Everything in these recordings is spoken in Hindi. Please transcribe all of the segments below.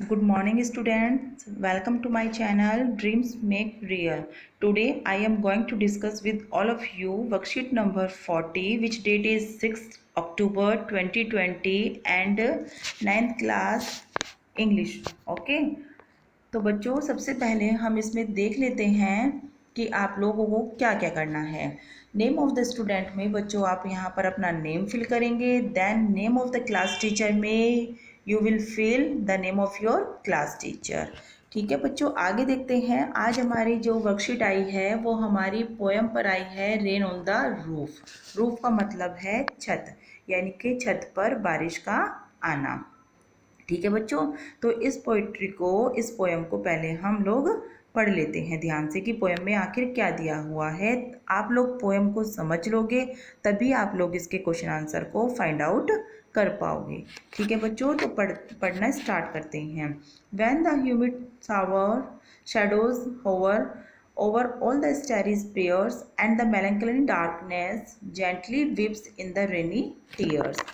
Good morning, students. Welcome to my channel Dreams Make Real. Today, I am going to discuss with all of you worksheet number 40, which date is 6th October 2020 and ninth class English. Okay. तो बच्चों सबसे पहले हम इसमें देख लेते हैं कि आप लोगों को क्या क्या करना है। नेम ऑफ द स्टूडेंट में बच्चों आप यहाँ पर अपना नेम फिल करेंगे। Then name of the class teacher में you will fill the name of your class teacher. ठीक है बच्चों, आगे देखते हैं। आज हमारी जो वर्कशीट आई है वो हमारी पोएम पर आई है, rain on the roof. Roof का मतलब है छत, यानी कि छत पर बारिश का आना। ठीक है बच्चों, तो इस पोइट्री को, इस पोएम को पहले हम लोग पढ़ लेते हैं ध्यान से कि पोएम में आखिर क्या दिया हुआ है। आप लोग पोएम को समझ लोगे तभी आप लोग इसके क्वेश्चन आंसर को फाइंड आउट कर पाओगे। ठीक है बच्चों, तो पढ़ना स्टार्ट करते हैं। When the humid sour shadows hover over all the starry spheres and the melancholy darkness gently weeps in the rainy tears।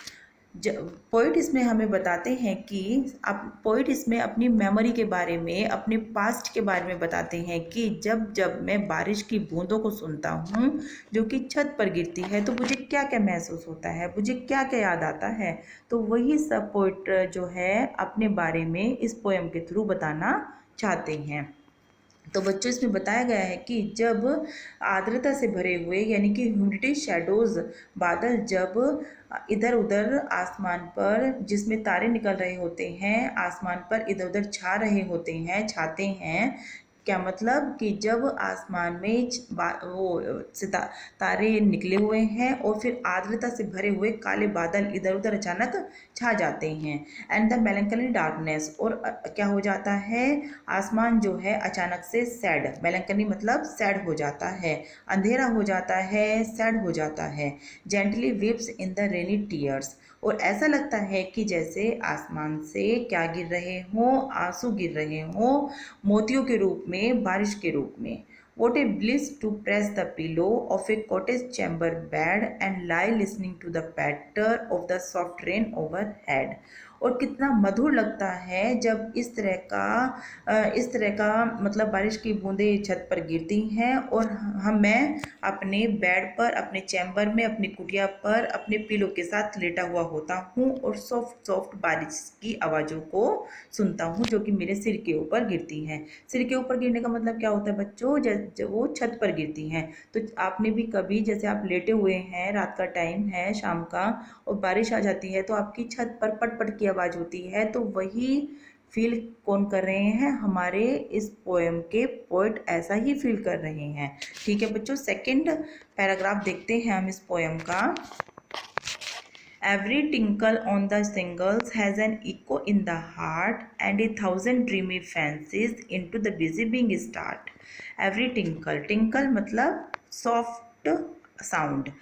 Poet इसमें हमें बताते हैं कि पोइट इसमें अपनी मेमोरी के बारे में, अपने पास्ट के बारे में बताते हैं कि जब जब मैं बारिश की बूंदों को सुनता हूँ जो कि छत पर गिरती है तो मुझे क्या क्या महसूस होता है, मुझे क्या क्या याद आता है। तो वही सब पोइट जो है अपने बारे में इस पोएम के थ्रू बताना चाहते हैं। तो बच्चों इसमें बताया गया है कि जब आर्द्रता से भरे हुए यानी कि ह्यूमिडिटी शैडोज बादल जब इधर उधर आसमान पर, जिसमें तारे निकल रहे होते हैं, आसमान पर इधर उधर छा रहे होते हैं, छाते हैं। क्या मतलब कि जब आसमान में तारे निकले हुए हैं और फिर आर्द्रता से भरे हुए काले बादल इधर उधर अचानक छा जाते हैं। एंड द मेलंकली डार्कनेस, और क्या हो जाता है, आसमान जो है अचानक से सैड, मेलंकली मतलब सैड हो जाता है, अंधेरा हो जाता है, सैड हो जाता है। Gently weeps in the rainy tears, और ऐसा लगता है कि जैसे आसमान से क्या गिर रहे हों, आंसू गिर रहे हों, मोतियों के रूप में, बारिश के रूप में। What a bliss to press the pillow of a cottage chamber bed and lie listening to the patter of the soft rain overhead। और कितना मधुर लगता है जब इस तरह का मतलब बारिश की बूंदें छत पर गिरती हैं और मैं अपने बेड पर, अपने चैम्बर में, अपनी कुटिया पर अपने पिलो के साथ लेटा हुआ होता हूँ और सॉफ्ट सॉफ्ट बारिश की आवाज़ों को सुनता हूँ जो कि मेरे सिर के ऊपर गिरती हैं। सिर के ऊपर गिरने का मतलब क्या होता है बच्चों, जब वो छत पर गिरती हैं। तो आपने भी कभी, जैसे आप लेटे हुए हैं, रात का टाइम है, शाम का, और बारिश आ जाती है तो आपकी छत पर पट पट की आवाज़ होती है, तो वही फील कौन कर रहे हैं, हमारे इस पोएम के पोएट ऐसा ही फील कर रहे हैं। ठीक है बच्चों, सेकंड पैराग्राफ देखते हैं हम इस पोएम का। Every tinkle on the shingles has an echo in the heart and a thousand dreamy fancies into the busy being start। Every tinkle, tinkle मतलब soft sound,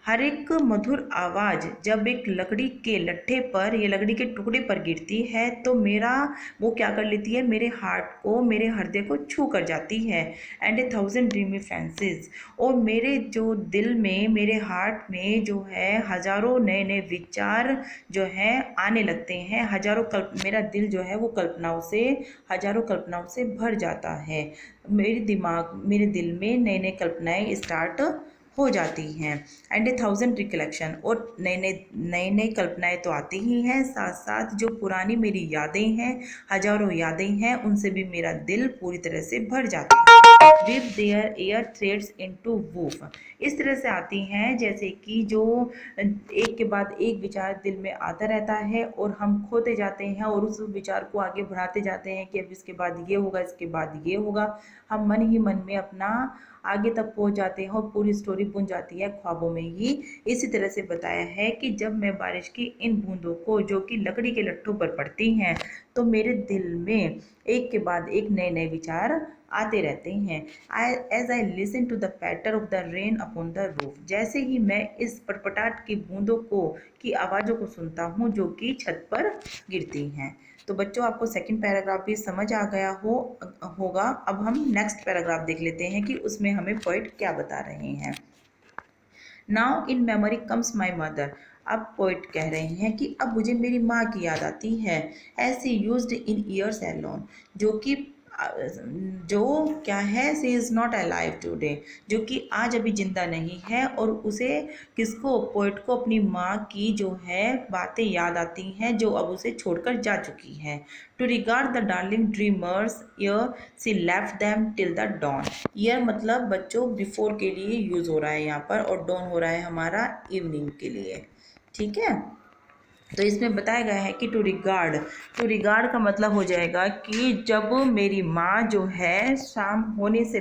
हर एक मधुर आवाज़ जब एक लकड़ी के लट्ठे पर या लकड़ी के टुकड़े पर गिरती है तो मेरा वो क्या कर लेती है, मेरे हार्ट को, मेरे हृदय को छू कर जाती है। And A thousand dreamy fancies, और मेरे जो दिल में, मेरे हार्ट में जो है हज़ारों नए नए विचार जो हैं आने लगते हैं। मेरा दिल जो है वो कल्पनाओं से, हज़ारों कल्पनाओं से भर जाता है। मेरे दिल में नई नई कल्पनाएं स्टार्ट हो जाती हैं। एंड ए थाउजेंड रिकलेक्शन, और नई नई कल्पनाएं तो आती ही हैं, साथ साथ जो पुरानी मेरी यादें हैं, हजारों यादें हैं, उनसे भी मेरा दिल पूरी तरह से भर जाता है। With their air threads into woof, इस तरह से आती हैं जैसे कि जो एक के बाद एक विचार दिल में आता रहता है और हम खोते जाते हैं और उस विचार को आगे बढ़ाते जाते हैं कि अब इसके बाद ये होगा, इसके बाद ये होगा। हम मन ही मन में अपना आगे तक पहुंच जाते हैं और पूरी स्टोरी बुन जाती है ख्वाबों में ही। इसी तरह से बताया है कि जब मैं बारिश की इन बूंदों को जो कि लकड़ी के लट्ठों पर पड़ती हैं तो मेरे दिल में एक के बाद एक नए नए विचार आते रहते हैं। As I listen to the patter of the rain upon the roof, जैसे ही मैं इस पटपटाट की बूंदों को, की आवाज़ों को सुनता हूँ जो कि छत पर गिरती हैं। तो बच्चों आपको सेकंड पैराग्राफ भी समझ आ गया होगा। अब हम नेक्स्ट पैराग्राफ देख लेते हैं कि उसमें हमें पोइट क्या बता रहे हैं। Now in memory comes my mother, अब पोइट कह रहे हैं कि अब मुझे मेरी माँ की याद आती है, as she used in years alone, जो कि जो क्या है, she is not alive today, जो कि आज अभी जिंदा नहीं है, और उसे किसको, पोइट को अपनी माँ की जो है बातें याद आती हैं जो अब उसे छोड़कर जा चुकी हैं। To regard the darling dreamers ere she left them till the dawn. Ere मतलब बच्चों बिफोर के लिए यूज़ हो रहा है यहाँ पर, और डॉन हो रहा है हमारा इवनिंग के लिए। ठीक है, तो इसमें बताया गया है कि टू रिगार्ड का मतलब हो जाएगा कि जब मेरी माँ जो है शाम होने से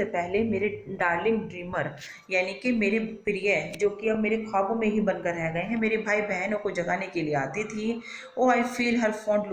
पहले मेरे डार्लिंग ड्रीमर यानी कि मेरे प्रिय, जो कि अब मेरे ख्वाबों में ही बनकर रह गए हैं, मेरे भाई बहनों को जगाने के लिए आती थी। O I feel her fond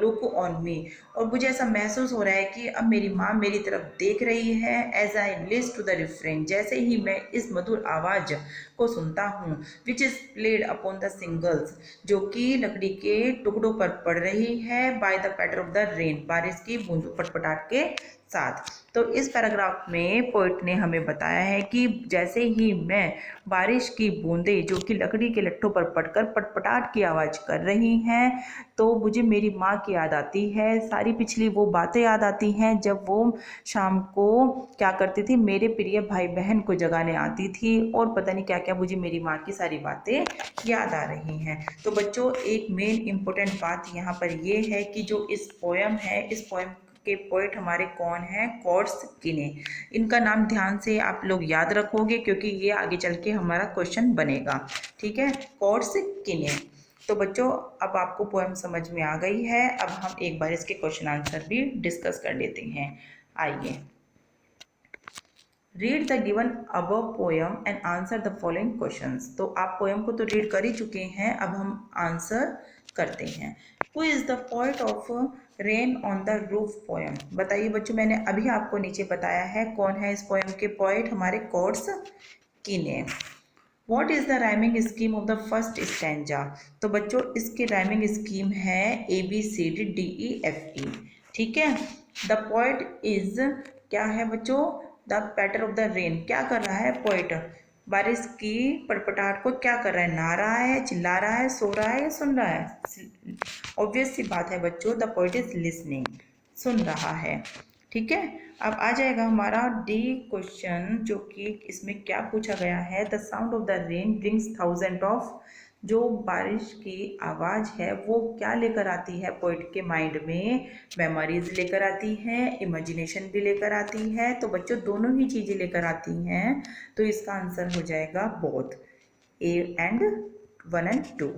look on me, और मुझे ऐसा महसूस हो रहा है कि अब मेरी माँ मेरी तरफ देख रही है। As I list to the refrain, जैसे ही मैं इस मधुर आवाज़ को सुनता हूँ, which is played upon the singles, जो कि लकड़ी के टुकड़ों पर पड़ रही है, by the patter of the rain, बारिश की बूंद पटपटाट के साथ। तो इस पैराग्राफ में पोइट ने हमें बताया है कि जैसे ही मैं बारिश की बूंदें जो कि लकड़ी के लट्ठों पर पड़कर पटपटाट की आवाज़ कर रही हैं, तो मुझे मेरी माँ की याद आती है, सारी पिछली वो बातें याद आती हैं जब वो शाम को क्या करती थी, मेरे प्रिय भाई बहन को जगाने आती थी, और पता नहीं क्या क्या मुझे मेरी माँ की सारी बातें याद आ रही हैं। तो बच्चों एक मेन इम्पोर्टेंट बात यहाँ पर ये है कि जो इस पोएम है, इस पोएम के पोइट हमारे कौन हैं, कॉर्ड्सकीने। इनका नाम ध्यान से आप लोग याद रखोगे क्योंकि ये आगे चल के हमारा क्वेश्चन बनेगा। ठीक है, कॉर्ड्सकीने। तो बच्चों अब आपको पोएम समझ में आ गई है, अब हम एक बार इसके क्वेश्चन आंसर भी डिस्कस कर लेते हैं। आइए, read the given above poem and answer the following questions. तो आप पोएम को तो रीड कर ही चुके हैं, अब हम आंसर करते हैं। Who is the poet of rain on the roof poem? बताइए बच्चों, मैंने अभी आपको नीचे बताया है कौन है इस पोएम के पोएट, हमारे कॉर्ड्सकीने। What is the rhyming scheme of the first stanza? तो बच्चों इसकी राइमिंग स्कीम है ABCDDEFE। ठीक है, द पोएट इज क्या है बच्चों, the patter of the rain. क्या कर रहा है पोएट, बारिश की पटपटाहट को क्या कर रहा है, नहा रहा है, चिल्ला रहा है, सो रहा है या सुन रहा है? ऑब्वियस सी बात है बच्चों, द पोएट इज लिसनिंग, सुन रहा है। ठीक है, अब आ जाएगा हमारा डी क्वेश्चन, जो कि इसमें क्या पूछा गया है, the sound of the rain brings thousand of, जो बारिश की आवाज़ है वो क्या लेकर आती है पोइट के माइंड में, मेमोरीज लेकर आती है, इमेजिनेशन भी लेकर आती है। तो बच्चों दोनों ही चीज़ें लेकर आती हैं, तो इसका आंसर हो जाएगा both, A and 1 and 2।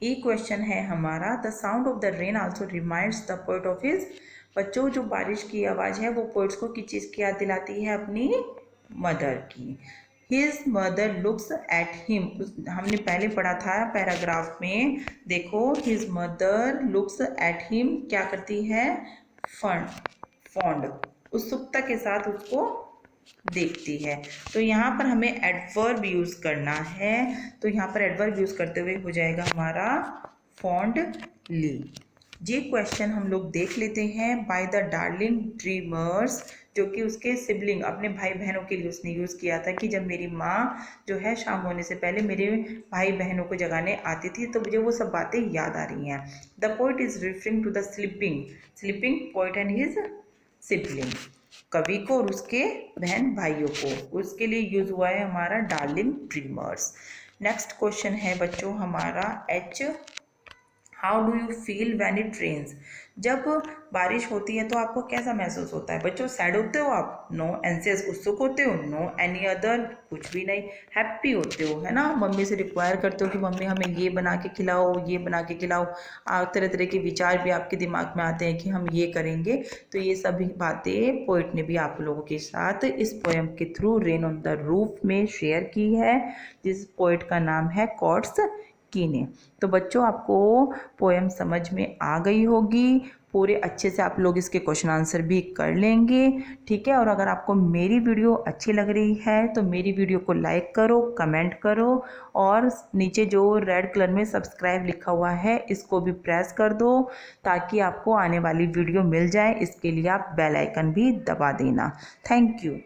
A question है हमारा, the sound of the rain also reminds the poet of his. बच्चों जो बारिश की आवाज़ है वो पोइट्स को किस चीज़ की याद दिलाती है, अपनी मदर की। His mother looks at him, हमने पहले पढ़ा था पैराग्राफ में, देखो his mother looks at him क्या करती है, फॉन्ड, उत्सुकता के साथ उसको देखती है। तो यहाँ पर हमें एडवर्ब यूज़ करना है, तो यहाँ पर एडवर्ब यूज़ करते हुए हो जाएगा हमारा फॉन्डली। ये क्वेश्चन हम लोग देख लेते हैं, बाय द डार्लिंग ड्रीमर्स, जो कि उसके सिबलिंग अपने भाई बहनों के लिए उसने यूज़ किया था कि जब मेरी माँ जो है शाम होने से पहले मेरे भाई बहनों को जगाने आती थी तो मुझे वो सब बातें याद आ रही हैं। The poet is referring to the sleeping poet and his sibling, कवि को और उसके बहन भाइयों को, उसके लिए यूज हुआ है हमारा डार्लिंग ड्रीमर्स। नेक्स्ट क्वेश्चन है बच्चों हमारा H, how do you feel when it rains? जब बारिश होती है तो आपको कैसा महसूस होता है बच्चों? सैड होते हो आप? नो। एंसियस, उत्सुक होते हो? नो। एनी अदर, कुछ भी नहीं। हैप्पी होते हो, है ना? मम्मी से रिक्वायर करते हो कि मम्मी हमें ये बना के खिलाओ, ये बना के खिलाओ। तरह तरह के विचार भी आपके दिमाग में आते हैं कि हम ये करेंगे। तो ये सभी बातें पोइट ने भी आप लोगों के साथ इस पोएम के through rain on the roof में शेयर की है, जिस पोइट का नाम है कॉर्ड्सकीने। तो बच्चों आपको पोएम समझ में आ गई होगी, पूरे अच्छे से आप लोग इसके क्वेश्चन आंसर भी कर लेंगे। ठीक है, और अगर आपको मेरी वीडियो अच्छी लग रही है तो मेरी वीडियो को लाइक करो, कमेंट करो, और नीचे जो रेड कलर में सब्सक्राइब लिखा हुआ है इसको भी प्रेस कर दो ताकि आपको आने वाली वीडियो मिल जाए। इसके लिए आप बेल आइकन भी दबा देना। Thank you.